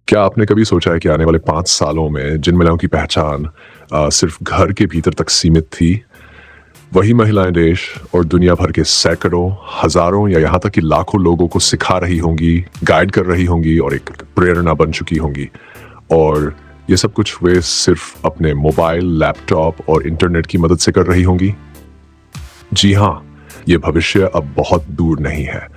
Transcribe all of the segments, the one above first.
क्या आपने कभी सोचा है कि आने वाले 5 सालों में जिन महिलाओं की पहचान सिर्फ़ घर के भीतर तक सीमित थी, वही महिलाएँ देश और दुनिया भर के सैकड़ों, हज़ारों या यहाँ तक कि लाखों लोगों को सिखा रही होंगी, गाइड कर रही होंगी और एक प्रेरणा बन चुकी होंगी। और ये सब कुछ वे सिर्फ़ अपने मोबाइल, लैपटॉप और इंटरनेट की मदद से कर रही होंगी? जी हाँ, ये भविष्य अब बहुत दूर नहीं है।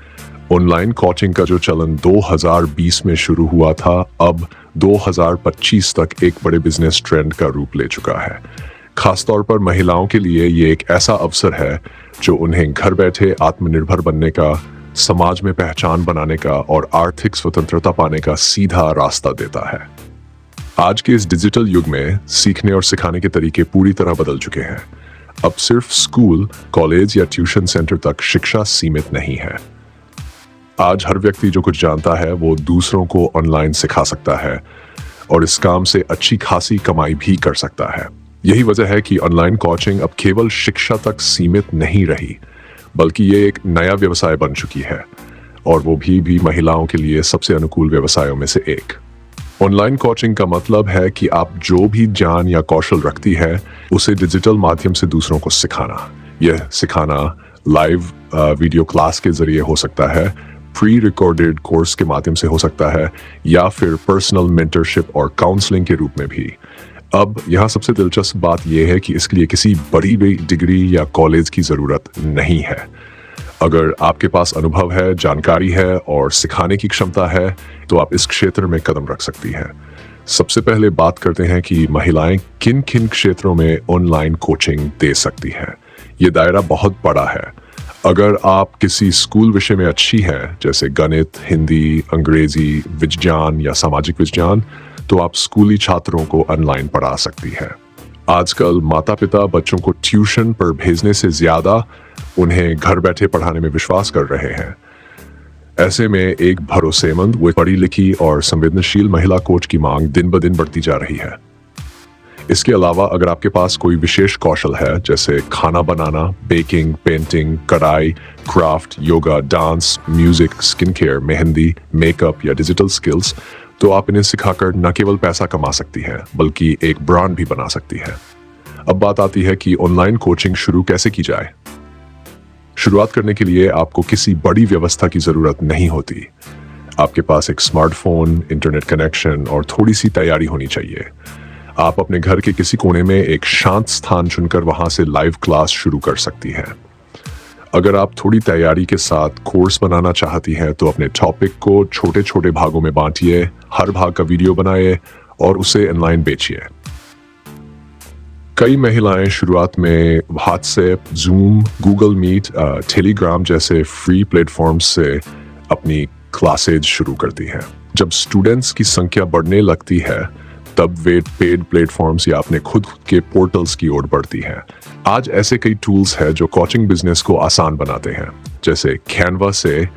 ऑनलाइन कोचिंग का जो चलन 2020 में शुरू हुआ था, अब 2025 तक एक बड़े बिजनेस ट्रेंड का रूप ले चुका है। खासतौर पर महिलाओं के लिए ये एक ऐसा अवसर है जो उन्हें घर बैठे आत्मनिर्भर बनने का, समाज में पहचान बनाने का और आर्थिक स्वतंत्रता पाने का सीधा रास्ता देता है। आज के इस डिजिटल युग में सीखने और सिखाने के तरीके पूरी तरह बदल चुके हैं। अब सिर्फ स्कूल, कॉलेज या ट्यूशन सेंटर तक शिक्षा सीमित नहीं है। आज हर व्यक्ति जो कुछ जानता है वो दूसरों को ऑनलाइन सिखा सकता है और इस काम से अच्छी खासी कमाई भी कर सकता है। यही वजह है कि ऑनलाइन कोचिंग अब केवल शिक्षा तक सीमित नहीं रही, बल्कि ये एक नया व्यवसाय बन चुकी है और वो भी महिलाओं के लिए सबसे अनुकूल व्यवसायों में से एक। ऑनलाइन कोचिंग का मतलब है कि आप जो भी ज्ञान या कौशल रखती है उसे डिजिटल माध्यम से दूसरों को सिखाना। यह सिखाना लाइव वीडियो क्लास के जरिए हो सकता है, प्री रिकॉर्डेड कोर्स के माध्यम से हो सकता है या फिर पर्सनल मेंटरशिप और काउंसलिंग के रूप में भी। अब यहाँ सबसे दिलचस्प बात यह है कि इसके लिए किसी बड़ी डिग्री या कॉलेज की ज़रूरत नहीं है। अगर आपके पास अनुभव है, जानकारी है और सिखाने की क्षमता है तो आप इस क्षेत्र में कदम रख सकती हैं। सबसे पहले बात करते हैं कि महिलाएं किन किन क्षेत्रों में ऑनलाइन कोचिंग दे सकती हैं। ये दायरा बहुत बड़ा है। अगर आप किसी स्कूल विषय में अच्छी हैं, जैसे गणित, हिंदी, अंग्रेजी, विज्ञान या सामाजिक विज्ञान, तो आप स्कूली छात्रों को ऑनलाइन पढ़ा सकती हैं। आजकल माता पिता बच्चों को ट्यूशन पर भेजने से ज्यादा उन्हें घर बैठे पढ़ाने में विश्वास कर रहे हैं। ऐसे में एक भरोसेमंद, वो पढ़ी लिखी और संवेदनशील महिला कोच की मांग दिन ब दिन बढ़ती जा रही है। इसके अलावा अगर आपके पास कोई विशेष कौशल है, जैसे खाना बनाना, बेकिंग, पेंटिंग, कढ़ाई, craft, yoga, dance, music, skin care, mehndi, makeup या डिजिटल स्किल्स, तो आप इन्हें सिखाकर न केवल पैसा कमा सकती हैं, बल्कि एक ब्रांड भी बना सकती हैं। अब बात आती है कि ऑनलाइन कोचिंग शुरू कैसे की जाए। शुरुआत करने के लिए आपको किसी बड़ी व्यवस्था की जरूरत नहीं होती। आपके पास एक स्मार्टफोन, इंटरनेट कनेक्शन और थोड़ी सी तैयारी होनी चाहिए। आप अपने घर के किसी कोने में एक शांत स्थान चुनकर वहां से लाइव क्लास शुरू कर सकती हैं। अगर आप थोड़ी तैयारी के साथ कोर्स बनाना चाहती हैं तो अपने टॉपिक को छोटे छोटे भागों में बांटिए, हर भाग का वीडियो बनाइए और उसे ऑनलाइन बेचिए। कई महिलाएं शुरुआत में WhatsApp, Zoom, Google Meet, Telegram जैसे फ्री प्लेटफॉर्म्स से अपनी क्लासेज शुरू करती हैं। जब स्टूडेंट्स की संख्या बढ़ने लगती है तब वे पेड प्लेटफॉर्म्स या अपने खुद के पोर्टल्स की ओर बढ़ती हैं। आज ऐसे कई टूल्स हैं जो कोचिंग बिजनेस को आसान बनाते हैं। जैसे कैनवा से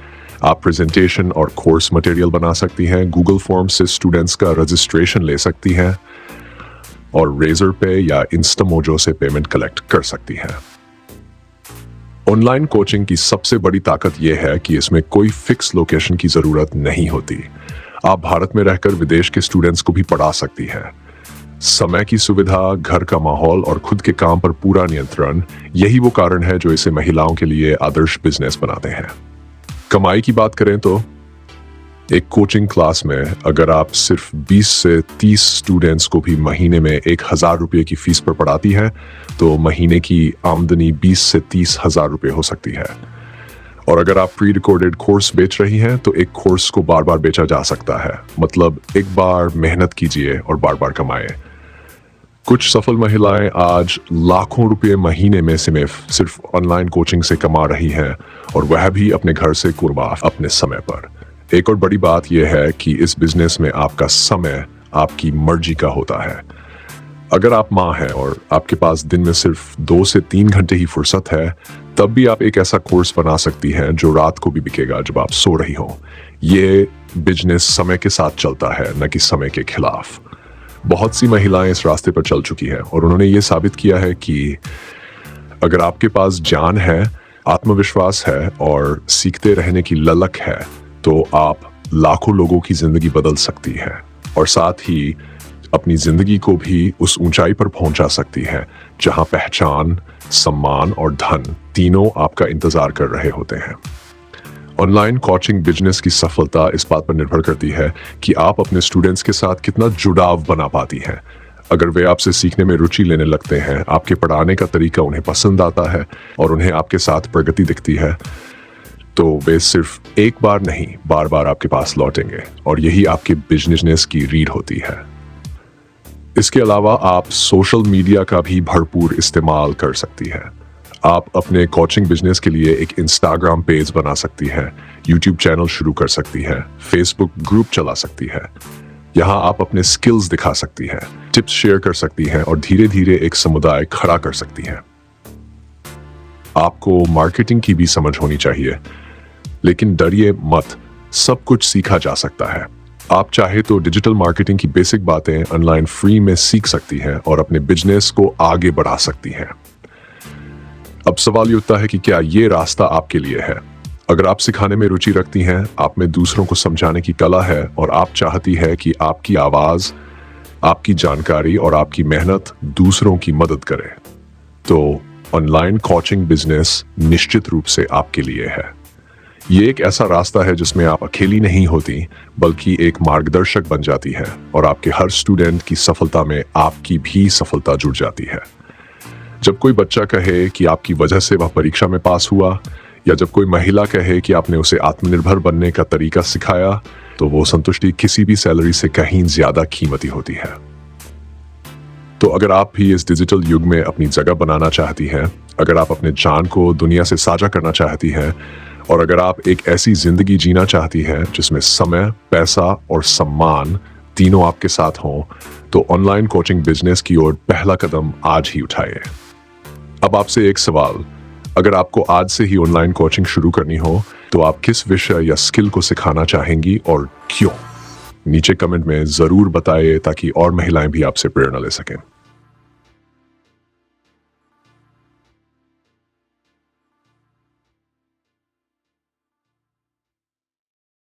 आप प्रेजेंटेशन और कोर्स मटेरियल बना सकती हैं, गूगल फॉर्म से स्टूडेंट्स का रजिस्ट्रेशन ले सकती हैं और रेजर पे या इंस्टामोजो से पेमेंट कलेक्ट कर सकती हैं। ऑनलाइन कोचिंग की सबसे बड़ी ताकत यह है कि इसमें कोई फिक्स लोकेशन की जरूरत नहीं होती। आप भारत में रहकर विदेश के स्टूडेंट्स को भी पढ़ा सकती हैं। समय की सुविधा, घर का माहौल और खुद के काम पर पूरा नियंत्रण, यही वो कारण है जो इसे महिलाओं के लिए आदर्श बिजनेस बनाते हैं। कमाई की बात करें तो एक कोचिंग क्लास में अगर आप सिर्फ 20 से 30 स्टूडेंट्स को भी महीने में 1,000 रुपये की फीस पर पढ़ाती हैं तो महीने की आमदनी 20 से 30 हजार रुपये हो सकती है। और अगर आप प्री रिकॉर्डेड कोर्स बेच रही हैं तो एक कोर्स को बार बार बेचा जा सकता है। मतलब एक बार मेहनत कीजिए और बार बार कमाएं। कुछ सफल महिलाएं आज लाखों रुपए महीने में सिर्फ ऑनलाइन कोचिंग से कमा रही हैं और वह भी अपने घर से कुर्बान अपने समय पर। एक और बड़ी बात यह है कि इस बिजनेस में आपका समय आपकी मर्जी का होता है। अगर आप माँ हैं और आपके पास दिन में सिर्फ 2 से 3 घंटे ही फुर्सत है, तब भी आप एक ऐसा कोर्स बना सकती हैं जो रात को भी बिकेगा जब आप सो रही हो। ये बिजनेस समय के साथ चलता है, न कि समय के खिलाफ। बहुत सी महिलाएं इस रास्ते पर चल चुकी हैं और उन्होंने ये साबित किया है कि अगर आपके पास जान है, आत्मविश्वास है और सीखते रहने की ललक है तो आप लाखों लोगों की जिंदगी बदल सकती है। और साथ ही अपनी जिंदगी को भी उस ऊंचाई पर पहुंचा सकती हैं जहां पहचान, सम्मान और धन तीनों आपका इंतजार कर रहे होते हैं। ऑनलाइन कोचिंग बिजनेस की सफलता इस बात पर निर्भर करती है कि आप अपने स्टूडेंट्स के साथ कितना जुड़ाव बना पाती हैं। अगर वे आपसे सीखने में रुचि लेने लगते हैं, आपके पढ़ाने का तरीका उन्हें पसंद आता है और उन्हें आपके साथ प्रगति दिखती है, तो वे सिर्फ एक बार नहीं, बार बार आपके पास लौटेंगे और यही आपके बिजनेस की रीढ़ होती है। इसके अलावा आप सोशल मीडिया का भी भरपूर इस्तेमाल कर सकती हैं। आप अपने कोचिंग बिजनेस के लिए एक इंस्टाग्राम पेज बना सकती हैं, यूट्यूब चैनल शुरू कर सकती हैं, फेसबुक ग्रुप चला सकती है। यहाँ आप अपने स्किल्स दिखा सकती हैं, टिप्स शेयर कर सकती हैं और धीरे धीरे एक समुदाय खड़ा कर सकती हैं। आपको मार्केटिंग की भी समझ होनी चाहिए, लेकिन डरिए मत, सब कुछ सीखा जा सकता है। आप चाहे तो डिजिटल मार्केटिंग की बेसिक बातें ऑनलाइन फ्री में सीख सकती हैं और अपने बिजनेस को आगे बढ़ा सकती हैं। अब सवाल ये उठता है कि क्या ये रास्ता आपके लिए है? अगर आप सिखाने में रुचि रखती हैं, आप में दूसरों को समझाने की कला है और आप चाहती है कि आपकी आवाज, आपकी जानकारी और आपकी मेहनत दूसरों की मदद करे, तो ऑनलाइन कोचिंग बिजनेस निश्चित रूप से आपके लिए है। ये एक ऐसा रास्ता है जिसमें आप अकेली नहीं होती, बल्कि एक मार्गदर्शक बन जाती है और आपके हर स्टूडेंट की सफलता में आपकी भी सफलता जुड़ जाती है। जब कोई बच्चा कहे कि आपकी वजह से वह परीक्षा में पास हुआ, या जब कोई महिला कहे कि आपने उसे आत्मनिर्भर बनने का तरीका सिखाया, तो वो संतुष्टि किसी भी सैलरी से कहीं ज्यादा कीमती होती है। तो अगर आप भी इस डिजिटल युग में अपनी जगह बनाना चाहती हैं, अगर आप अपने जान को दुनिया से साझा करना चाहती हैं और अगर आप एक ऐसी जिंदगी जीना चाहती हैं जिसमें समय, पैसा और सम्मान तीनों आपके साथ हों, तो ऑनलाइन कोचिंग बिजनेस की ओर पहला कदम आज ही उठाइए। अब आपसे एक सवाल, अगर आपको आज से ही ऑनलाइन कोचिंग शुरू करनी हो, तो आप किस विषय या स्किल को सिखाना चाहेंगी और क्यों? नीचे कमेंट में जरूर बताइए ताकि और महिलाएं भी आपसे प्रेरणा ले सकें।